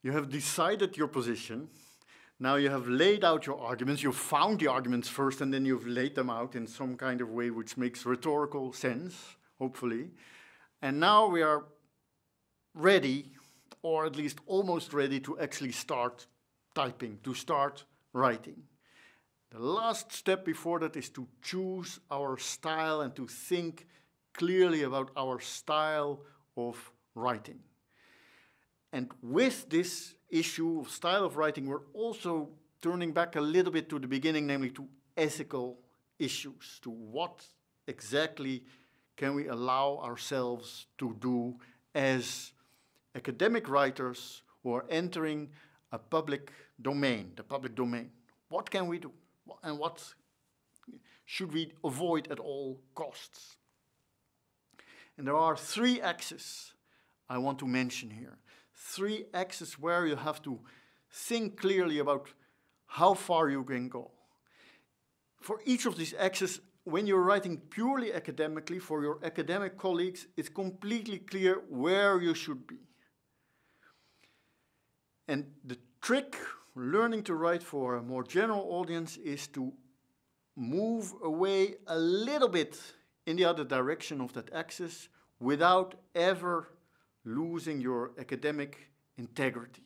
You have decided your position. Now you have laid out your arguments. You've found the arguments first, and then you've laid them out in some kind of way which makes rhetorical sense, hopefully. And now we are ready, or at least almost ready, to actually start typing, to start writing. The last step before that is to choose our style and to think clearly about our style of writing. And with this issue of style of writing, we're also turning back a little bit to the beginning, namely to ethical issues, to what exactly can we allow ourselves to do as academic writers who are entering a public domain, the public domain. What can we do? And what should we avoid at all costs? And there are three axes I want to mention here. Three axes where you have to think clearly about how far you can go. For each of these axes, when you're writing purely academically, for your academic colleagues, it's completely clear where you should be. And the trick, learning to write for a more general audience, is to move away a little bit in the other direction of that axis without ever losing your academic integrity.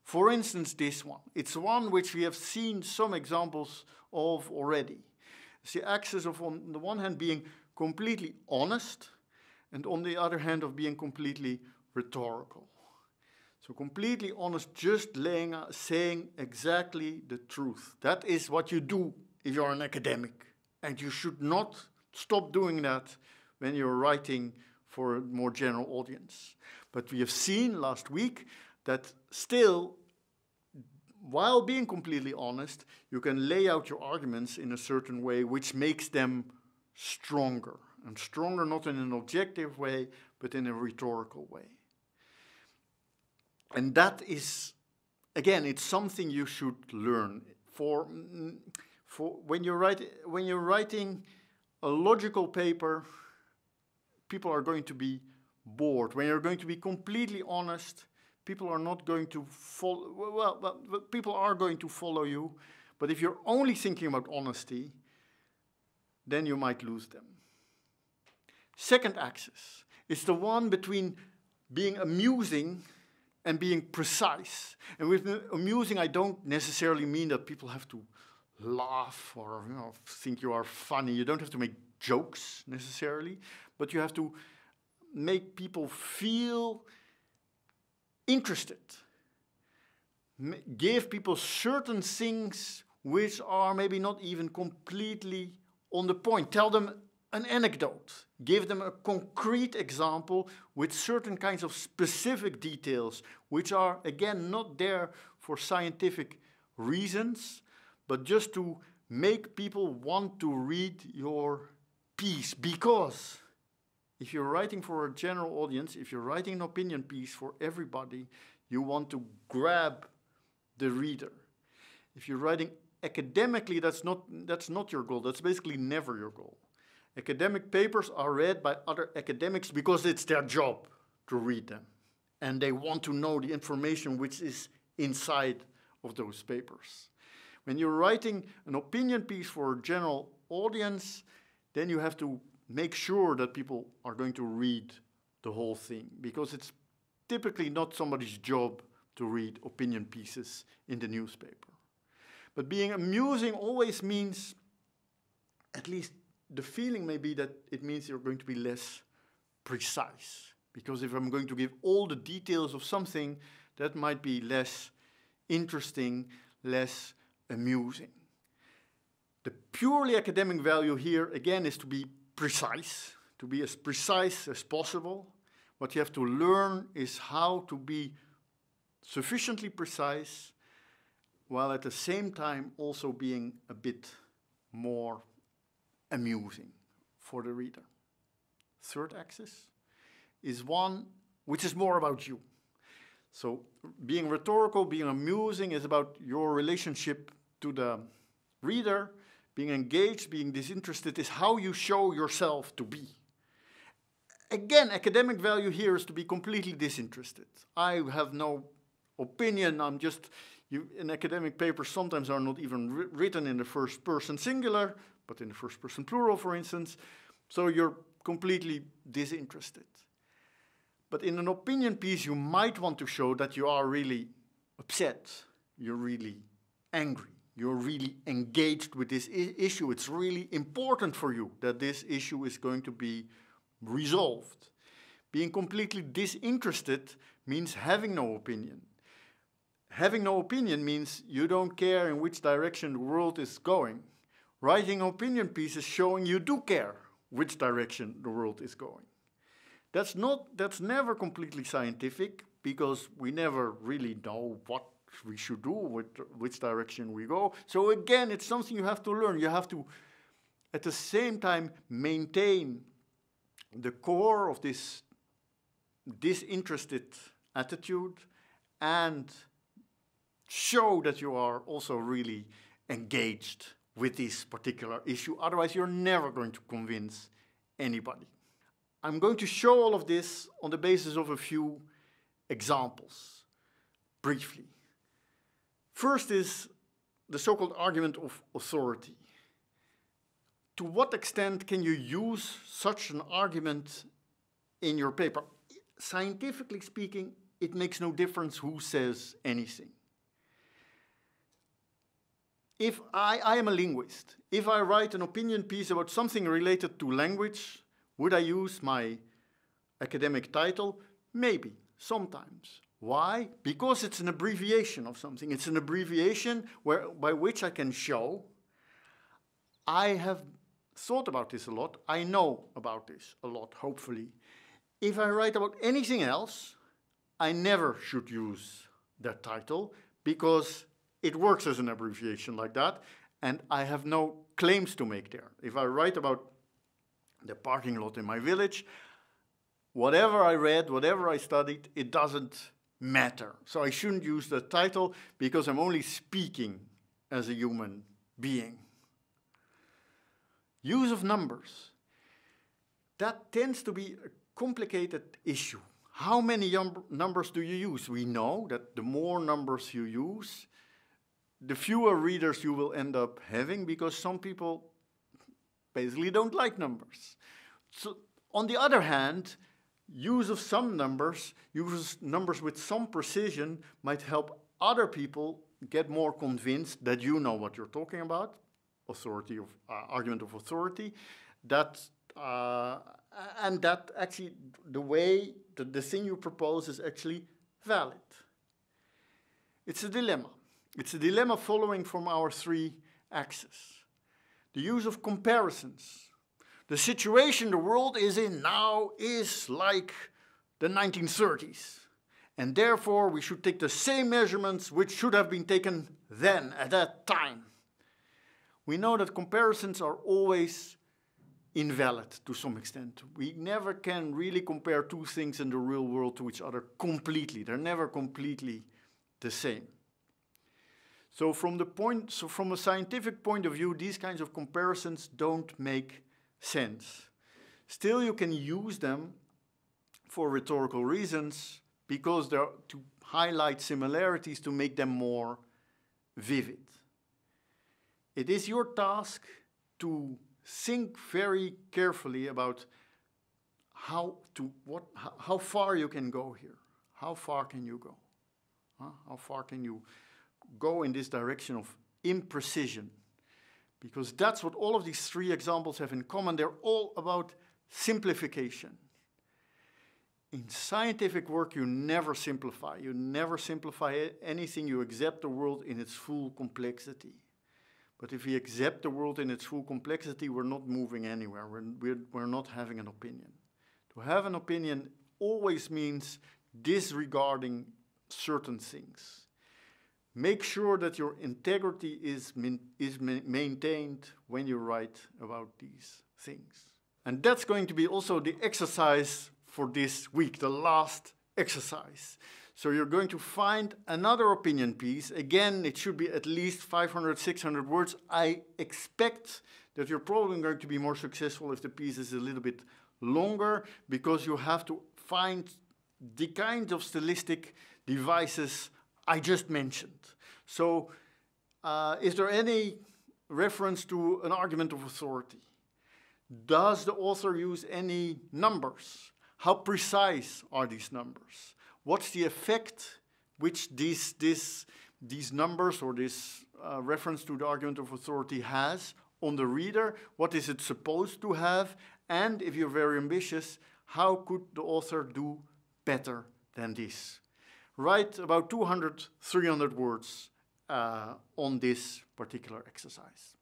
For instance, this one. It's one which we have seen some examples of already. It's the axis of, on the one hand, being completely honest, and on the other hand, of being completely rhetorical. So completely honest, just saying exactly the truth. That is what you do if you're an academic. And you should not stop doing that when you're writing for a more general audience. But we have seen last week that still, while being completely honest, you can lay out your arguments in a certain way which makes them stronger. And stronger not in an objective way, but in a rhetorical way. And that is, again, it's something you should learn. For when you're writing a logical paper, people are going to be bored. When you're going to be completely honest, people are not going to follow. Well, people are going to follow you. But if you're only thinking about honesty, then you might lose them. Second axis is the one between being amusing and being precise. And with amusing, I don't necessarily mean that people have to laugh or think you are funny. You don't have to make jokes necessarily, but you have to make people feel interested. Give people certain things which are maybe not even completely on the point. Tell them an anecdote. Give them a concrete example with certain kinds of specific details, which are, again, not there for scientific reasons, but just to make people want to read your piece. Because if you're writing for a general audience, if you're writing an opinion piece for everybody, you want to grab the reader. If you're writing academically, that's not your goal. That's basically never your goal. Academic papers are read by other academics because it's their job to read them. And they want to know the information which is inside of those papers. When you're writing an opinion piece for a general audience, then you have to make sure that people are going to read the whole thing, because it's typically not somebody's job to read opinion pieces in the newspaper. But being amusing always means, at least the feeling may be that it means you're going to be less precise. Because if I'm going to give all the details of something, that might be less interesting, less amusing. The purely academic value here, again, is to be precise, to be as precise as possible. What you have to learn is how to be sufficiently precise, while at the same time also being a bit more amusing for the reader. Third axis is one which is more about you. So being rhetorical, being amusing is about your relationship to the reader. Being engaged, being disinterested is how you show yourself to be. Again, academic value here is to be completely disinterested. I have no opinion. In academic papers sometimes are not even written in the first person singular, but in the first person plural, for instance. So you're completely disinterested. But in an opinion piece, you might want to show that you are really upset, you're really angry, you're really engaged with this issue. It's really important for you that this issue is going to be resolved. Being completely disinterested means having no opinion. Having no opinion means you don't care in which direction the world is going. Writing opinion pieces showing you do care which direction the world is going. That's never completely scientific, because we never really know what we should do, with which direction we go. So again, it's something you have to learn. You have to, at the same time, maintain the core of this disinterested attitude and show that you are also really engaged with this particular issue. Otherwise, you're never going to convince anybody. I'm going to show all of this on the basis of a few examples, briefly. First is the so-called argument of authority. To what extent can you use such an argument in your paper? Scientifically speaking, it makes no difference who says anything. If I am a linguist, if I write an opinion piece about something related to language, would I use my academic title? Maybe, sometimes. Why? Because it's an abbreviation of something. It's an abbreviation by which I can show I have thought about this a lot. I know about this a lot, hopefully. If I write about anything else, I never should use that title, because it works as an abbreviation like that, and I have no claims to make there. If I write about the parking lot in my village, whatever I read, whatever I studied, it doesn't matter. So I shouldn't use the title, because I'm only speaking as a human being. Use of numbers. That tends to be a complicated issue. How many numbers do you use? We know that the more numbers you use, the fewer readers you will end up having, because some people basically don't like numbers. So, on the other hand, use of some numbers, use numbers with some precision, might help other people get more convinced that you know what you're talking about. Authority of argument of authority. And that actually the thing you propose is actually valid. It's a dilemma. It's a dilemma following from our three axes. The use of comparisons. The situation the world is in now is like the 1930s. And therefore, we should take the same measurements which should have been taken then, at that time. We know that comparisons are always invalid to some extent. We never can really compare two things in the real world to each other completely. They're never completely the same. So from a scientific point of view, these kinds of comparisons don't make sense. Still, you can use them for rhetorical reasons, because they're to highlight similarities, to make them more vivid. It is your task to think very carefully about how far you can go here. How far can you go? How far can you go in this direction of imprecision? Because that's what all of these three examples have in common. They're all about simplification. In scientific work, you never simplify. You never simplify anything. You accept the world in its full complexity. But if we accept the world in its full complexity, we're not moving anywhere. We're not having an opinion. To have an opinion always means disregarding certain things. Make sure that your integrity is maintained when you write about these things. And that's going to be also the exercise for this week, the last exercise. So you're going to find another opinion piece. Again, it should be at least 500, 600 words. I expect that you're probably going to be more successful if the piece is a little bit longer, because you have to find the kind of stylistic devices I just mentioned. So is there any reference to an argument of authority? Does the author use any numbers? How precise are these numbers? What's the effect which these numbers or this reference to the argument of authority has on the reader? What is it supposed to have? And if you're very ambitious, how could the author do better than this? Write about 200, 300 words on this particular exercise.